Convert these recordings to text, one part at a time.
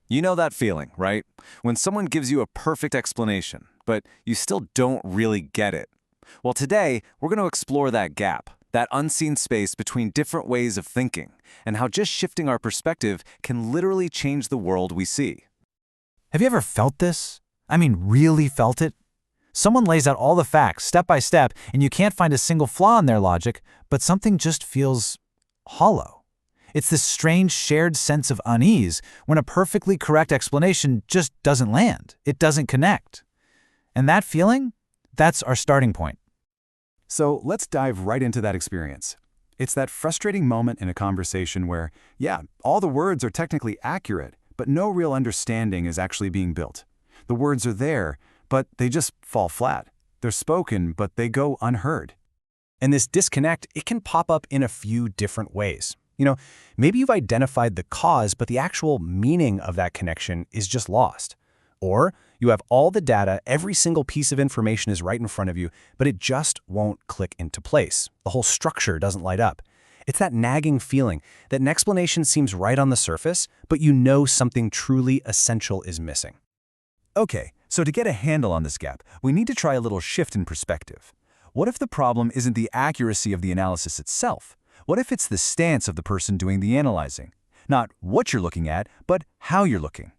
You know that feeling, right? When someone gives you a perfect explanation, but you still don't really get it. Well, today, we're going to explore that gap, that unseen space between different ways of thinking, and how just shifting our perspective can literally change the world we see. Have you ever felt this? I mean, really felt it? Someone lays out all the facts, step by step, and you can't find a single flaw in their logic, but something just feels hollow. It's this strange shared sense of unease when a perfectly correct explanation just doesn't land. It doesn't connect. And that feeling? That's our starting point. So let's dive right into that experience. It's that frustrating moment in a conversation where, yeah, all the words are technically accurate, but no real understanding is actually being built. The words are there, but they just fall flat. They're spoken, but they go unheard. And this disconnect, it can pop up in a few different ways. Maybe you've identified the cause, but the actual meaning of that connection is just lost. Or you have all the data, every single piece of information is right in front of you, but it just won't click into place. The whole structure doesn't light up. It's that nagging feeling that an explanation seems right on the surface, but you know something truly essential is missing. Okay, so to get a handle on this gap, we need to try a little shift in perspective. What if the problem isn't the accuracy of the analysis itself? What if it's the stance of the person doing the analyzing? Not what you're looking at, but how you're looking.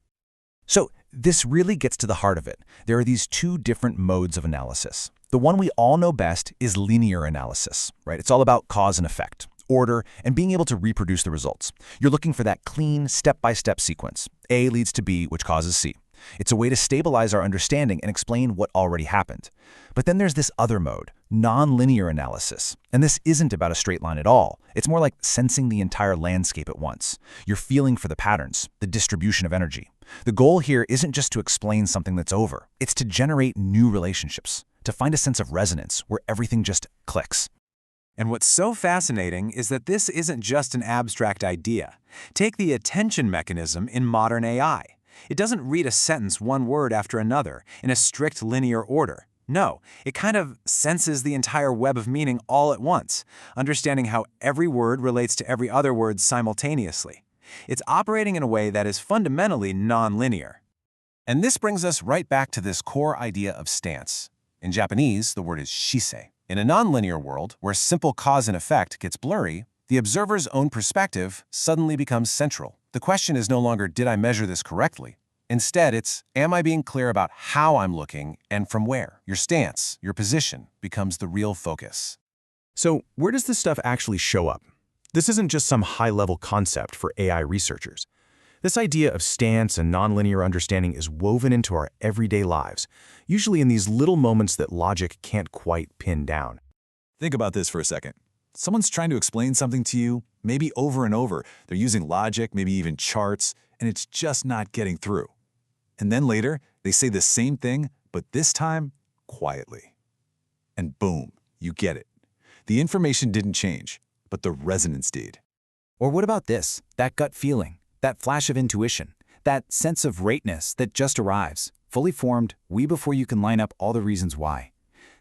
So this really gets to the heart of it. There are these two different modes of analysis. The one we all know best is linear analysis, right? It's all about cause and effect, order, and being able to reproduce the results. You're looking for that clean, step-by-step sequence. A leads to B, which causes C. It's a way to stabilize our understanding and explain what already happened. But then there's this other mode, nonlinear analysis. And this isn't about a straight line at all. It's more like sensing the entire landscape at once. You're feeling for the patterns, the distribution of energy. The goal here isn't just to explain something that's over. It's to generate new relationships, to find a sense of resonance where everything just clicks. And what's so fascinating is that this isn't just an abstract idea. Take the attention mechanism in modern AI. It doesn't read a sentence one word after another in a strict linear order. No, it kind of senses the entire web of meaning all at once, understanding how every word relates to every other word simultaneously. It's operating in a way that is fundamentally nonlinear. And this brings us right back to this core idea of stance. In Japanese, the word is shisei. In a nonlinear world, where simple cause and effect gets blurry, the observer's own perspective suddenly becomes central. The question is no longer, did I measure this correctly? Instead, it's, am I being clear about how I'm looking and from where? Your stance, your position, becomes the real focus. So where does this stuff actually show up? This isn't just some high-level concept for AI researchers. This idea of stance and nonlinear understanding is woven into our everyday lives, usually in these little moments that logic can't quite pin down. Think about this for a second. Someone's trying to explain something to you, maybe over and over. They're using logic, maybe even charts, and it's just not getting through. And then later, they say the same thing, but this time, quietly. And boom, you get it. The information didn't change, but the resonance did. Or what about this? That gut feeling, that flash of intuition, that sense of rightness that just arrives, fully formed, way before you can line up all the reasons why.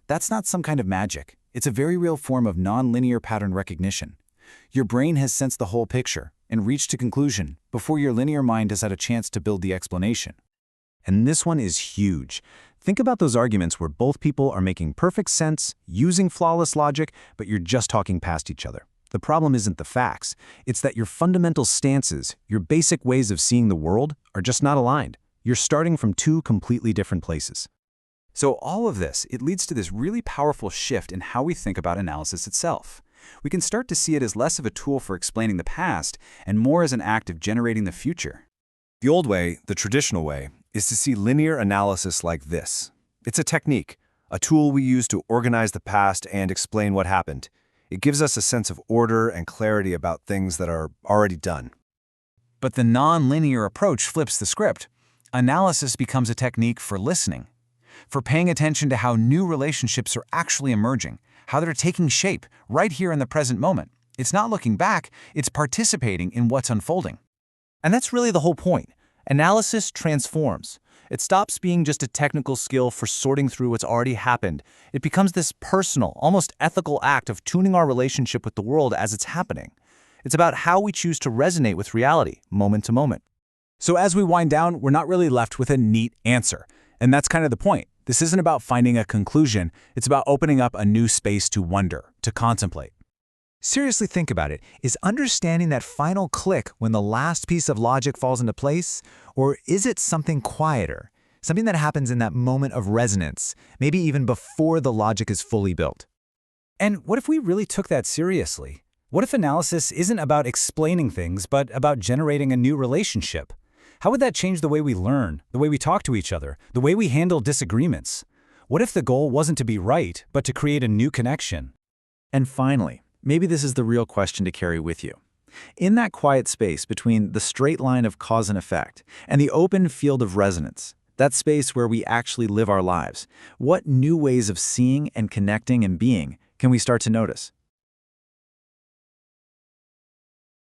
That's not some kind of magic. It's a very real form of nonlinear pattern recognition. Your brain has sensed the whole picture and reached a conclusion before your linear mind has had a chance to build the explanation. And this one is huge. Think about those arguments where both people are making perfect sense, using flawless logic, but you're just talking past each other. The problem isn't the facts. It's that your fundamental stances, your basic ways of seeing the world, are just not aligned. You're starting from two completely different places. So all of this, it leads to this really powerful shift in how we think about analysis itself. We can start to see it as less of a tool for explaining the past and more as an act of generating the future. The old way, the traditional way, is to see linear analysis like this. It's a technique, a tool we use to organize the past and explain what happened. It gives us a sense of order and clarity about things that are already done. But the nonlinear approach flips the script. Analysis becomes a technique for listening, for paying attention to how new relationships are actually emerging, how they're taking shape right here in the present moment. It's not looking back, it's participating in what's unfolding. And that's really the whole point. Analysis transforms. It stops being just a technical skill for sorting through what's already happened. It becomes this personal, almost ethical act of tuning our relationship with the world as it's happening. It's about how we choose to resonate with reality, moment to moment. So as we wind down, we're not really left with a neat answer. And that's kind of the point. This isn't about finding a conclusion. It's about opening up a new space to wonder, to contemplate. Seriously think about it. Is understanding that final click when the last piece of logic falls into place? Or is it something quieter? Something that happens in that moment of resonance, maybe even before the logic is fully built? And what if we really took that seriously? What if analysis isn't about explaining things, but about generating a new relationship? How would that change the way we learn, the way we talk to each other, the way we handle disagreements? What if the goal wasn't to be right, but to create a new connection? And finally, maybe this is the real question to carry with you. In that quiet space between the straight line of cause and effect and the open field of resonance, that space where we actually live our lives, what new ways of seeing and connecting and being can we start to notice?